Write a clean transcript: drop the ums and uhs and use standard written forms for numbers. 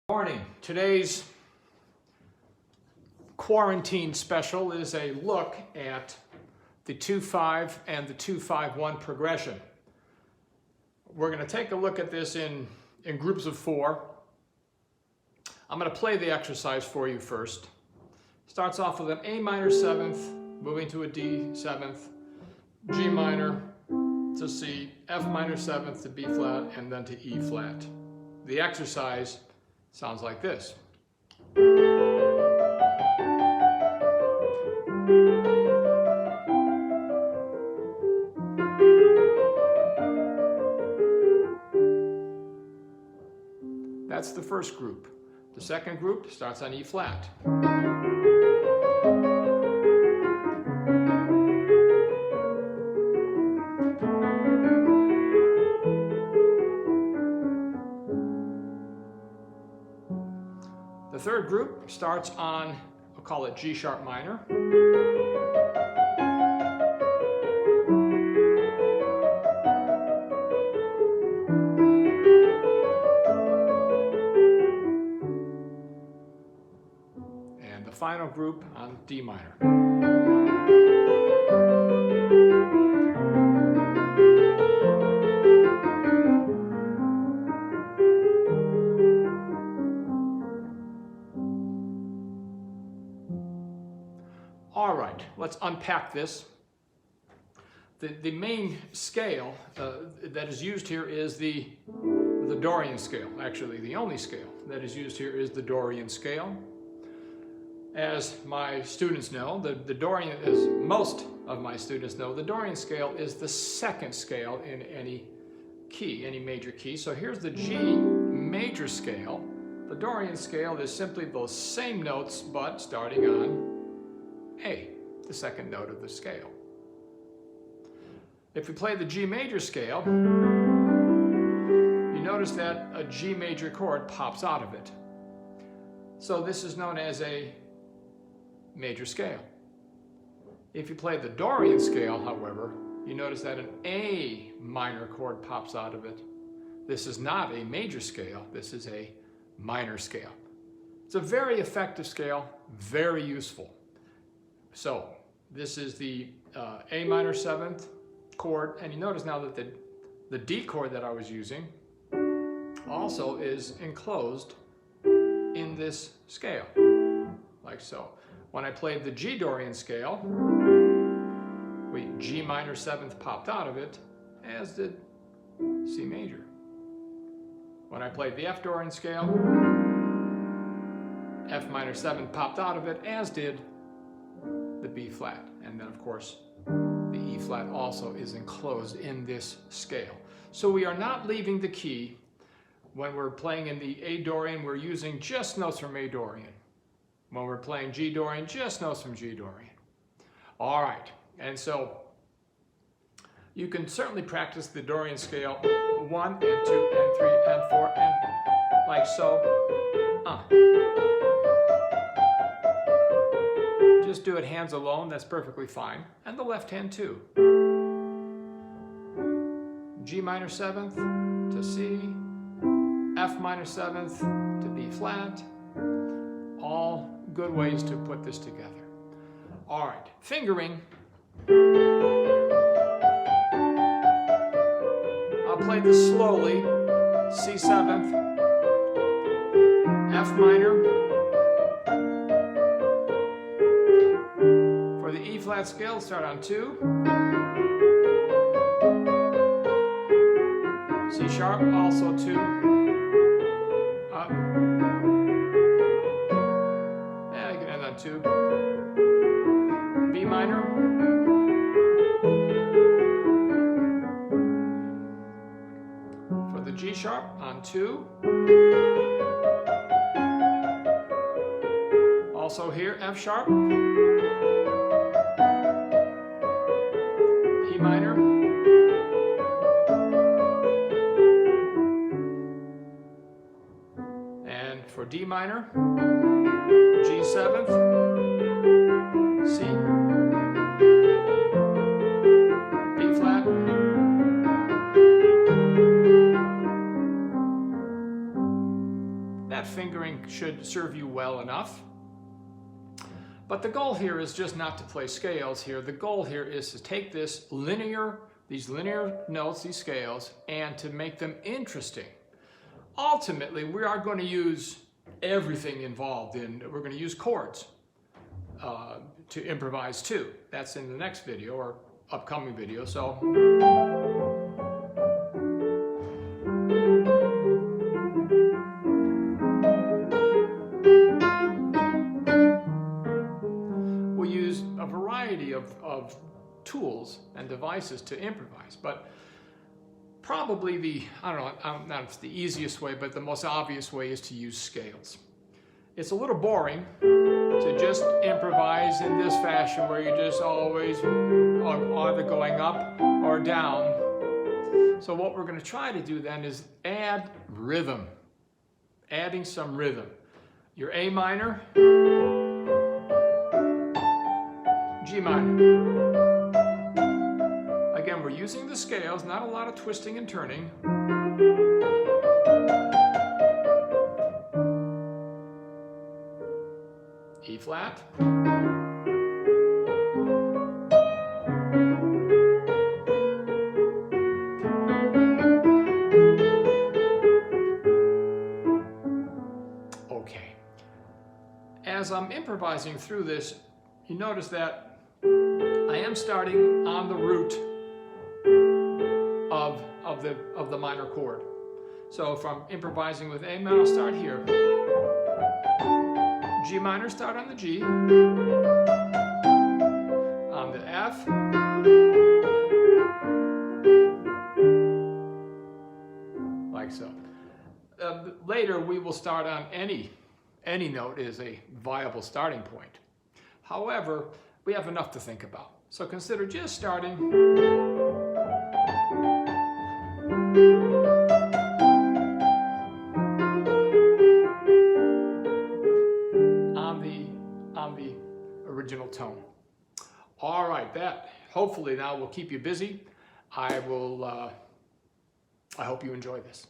Morning. Today's quarantine special is a look at the 2-5 and the 2-5-1 progression. We're going to take a look at this in groups of 4. I'm going to play the exercise for you first. Starts off with an A minor 7th, moving to a D 7th, G minor to C, F minor 7th to B flat, and then to E flat. The exercise sounds like this. That's the first group. The second group starts on E flat. The third group starts on, we'll call it G sharp minor. And the final group on D minor. All right, let's unpack this. The main scale that is used here is the Dorian scale. Actually, the only scale that is used here is the Dorian scale. As my students know, the Dorian, as most of my students know, the Dorian scale is the second scale in any key, any major key. So here's the G major scale. The Dorian scale is simply those same notes, but starting on A, the second note of the scale. If we play the G major scale, you notice that a G major chord pops out of it. So this is known as a major scale. If you play the Dorian scale, however, you notice that an A minor chord pops out of it. This is not a major scale, this is a minor scale. It's a very effective scale, very useful. So this is the A minor 7th chord, and you notice now that the D chord that I was using also is enclosed in this scale, like so. When I played the G Dorian scale, G minor 7th popped out of it, as did C major. When I played the F Dorian scale, F minor 7 popped out of it, as did the B flat. And then of course the E flat also is enclosed in this scale. So we are not leaving the key. When we're playing in the A Dorian, we're using just notes from A Dorian. When we're playing G Dorian, just notes from G Dorian. All right, and so you can certainly practice the Dorian scale 1 and 2 and 3 and 4 and like so. Just do it hands alone, that's perfectly fine. And the left hand too. G minor 7th to C, F minor 7th to B flat. All good ways to put this together. All right, fingering. I'll play this slowly. C 7th, F minor. For the E flat scale, start on 2. C sharp, also 2. Up. Yeah, you can end on 2. B minor. For the G sharp, on 2. Also here, F sharp. E minor, and for D minor, G 7th, C, B flat, that fingering should serve you well enough. But the goal here is just not to play scales here. The goal here is to take these linear notes, these scales, and to make them interesting. Ultimately, we are going to use everything involved we're going to use chords to improvise too. That's in the next video or upcoming video. So we use a variety of tools and devices to improvise, but probably I don't know if it's the easiest way, but the most obvious way is to use scales. It's a little boring to just improvise in this fashion where you're just always either going up or down. So what we're going to try to do then is add rhythm, adding some rhythm. Your A minor, G minor. Again, we're using the scales, not a lot of twisting and turning. E flat. Okay. As I'm improvising through this, you notice that I am starting on the root of the minor chord. So if I'm improvising with A minor, I'll start here. G minor, start on the G, on the F, like so. Later we will start on any note is a viable starting point. However, we have enough to think about. So consider just starting on the original tone. All right, that hopefully now will keep you busy. I hope you enjoy this.